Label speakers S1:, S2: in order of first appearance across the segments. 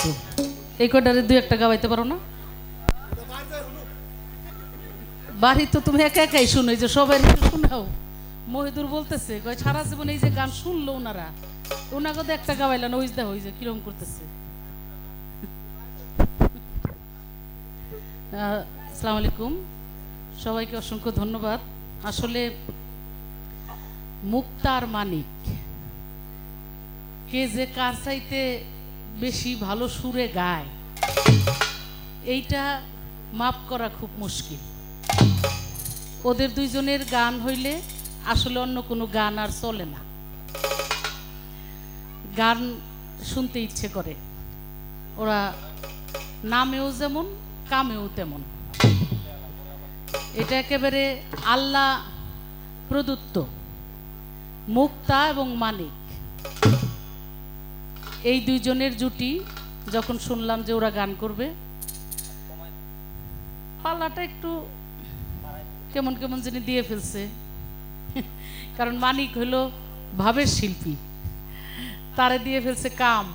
S1: কিছু এই কটারে দুই একটা গাওয়াইতে পারো না? বাড়ি তো তুমি একা একাই শুনো, যে সবাই একটু শোনাও। মহিদুর বলতেছে কয় সারা জীবন এই যে গান শুনলো ওনারা, ওনাকে তো একটা গাওয়াইলেন, ওই দেখো ওই যে কিরম করতেছে। আসসালামু আলাইকুম, সবাইকে অসংখ্য ধন্যবাদ। আসলে মুক্তার মানিক কে যে কার চাইতে বেশি ভালো সুরে গায় এইটা মাপ করা খুব মুশকিল। ওদের দুইজনের গান হইলে আসলে অন্য কোনো গান আর চলে না, গান শুনতে ইচ্ছে করে। ওরা নামেও যেমন কামেও তেমন, এটা একেবারে আল্লাহ প্রদত্ত। মুক্তা এবং মানিক এই দুইজনের জুটি যখন শুনলাম যে ওরা গান করবে, পাল্লাটা একটু কেমন কেমন যিনি দিয়ে ফেলছে। কারণ মানিক হলো ভাবের শিল্পী, তারে দিয়ে ফেলছে কাম।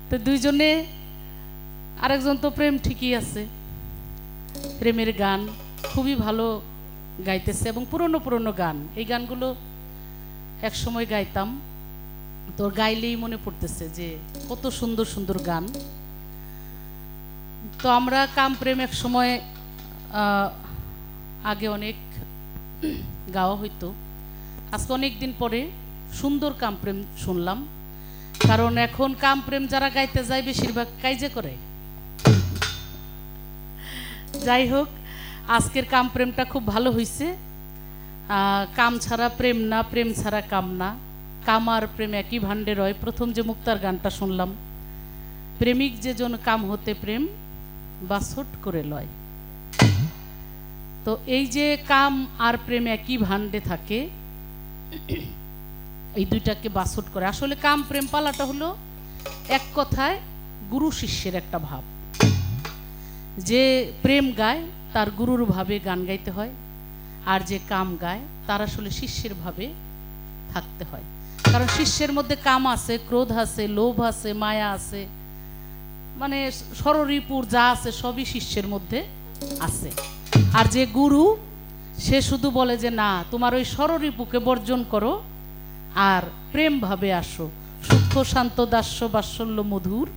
S1: তো দুইজনে, আরেকজন তো প্রেম ঠিকই আছে, প্রেমের গান খুবই ভালো গাইতেছে এবং পুরনো পুরনো গান। এই গানগুলো এক সময় গাইতাম, তো গাইলেই মনে পড়তেছে যে কত সুন্দর সুন্দর গান। তো আমরা কাম প্রেম এক সময় আগে অনেক গাওয়া হইতো, আজকে অনেক দিন পরে সুন্দর কাম প্রেম শুনলাম। কারণ এখন কাম প্রেম যারা গাইতে যায় বেশিরভাগ কাইজে করে। যাই হোক, আজকের কাম প্রেমটা খুব ভালো হয়েছে। কাম ছাড়া প্রেম না, প্রেম ছাড়া কাম না, কাম আর প্রেম একই ভাণ্ডে রয়। প্রথম যে মুক্তার গানটা শুনলাম, প্রেমিক যে জন কাম হতে প্রেম বাছট করে লয়। তো এই যে কাম আর প্রেম একই ভাণ্ডে থাকে, এই দুইটাকে বাছট করে। আসলে কাম প্রেম পালাটা হলো এক কথায় গুরু শিষ্যের একটা ভাব। যে প্রেম গায় তার গুরুর ভাবে গান গাইতে হয়, আর যে কাম গায় তার আসলে শিষ্যের ভাবে থাকতে হয়। কারণ শিষ্যের মধ্যে কাম আছে, ক্রোধ আছে, লোভ আছে, মায়া আছে, মানে ষড়রিপুর যা আছে সবই শিষ্যের মধ্যে আছে। আর যে গুরু, সে শুধু বলে যে না, তোমার ওই ষড়রিপুকে বর্জন করো আর প্রেম ভাবে আসো, সূক্ষ্ম শান্ত দাস্য বাৎসল্য মধুর,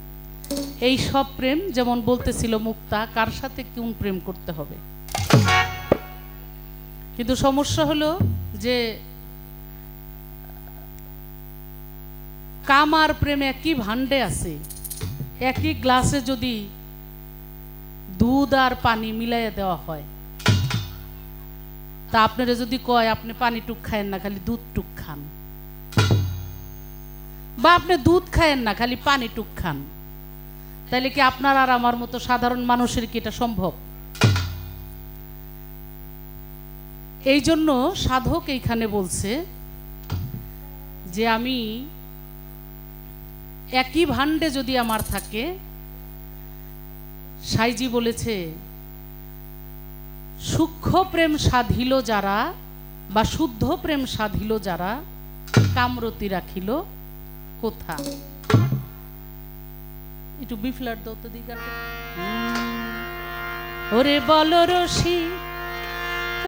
S1: এই সব প্রেম। যেমন বলতেছিল মুক্তা, কার সাথে কোন প্রেম করতে হবে। কিন্তু সমস্যা হলো যে কাম আর প্রেম একই ভাণ্ডে আছে। একই গ্লাসে যদি দুধ আর পানি মিলাইয়া দেওয়া হয়, তা আপনারা যদি কয় আপনি পানি টুক খায়েন না, খালি দুধ টুক খান, বা আপনি দুধ খায়েন না, খালি পানি টুক খান, তাহলে কি আপনার আর আমার মতো সাধারণ মানুষের কি এটা সম্ভব? এই জন্য সাধক এইখানে বলছে যে আমি একই ভাণ্ডে যদি আমার থাকে, সাইজি বলেছে সূক্ষ্ম প্রেম সাধিল যারা, বা শুদ্ধ প্রেম সাধিল যারা, কামরতি রাখিল কোথা। একটু বিফ্লার দাও তো দিঘাটা। ওরে বল রসিক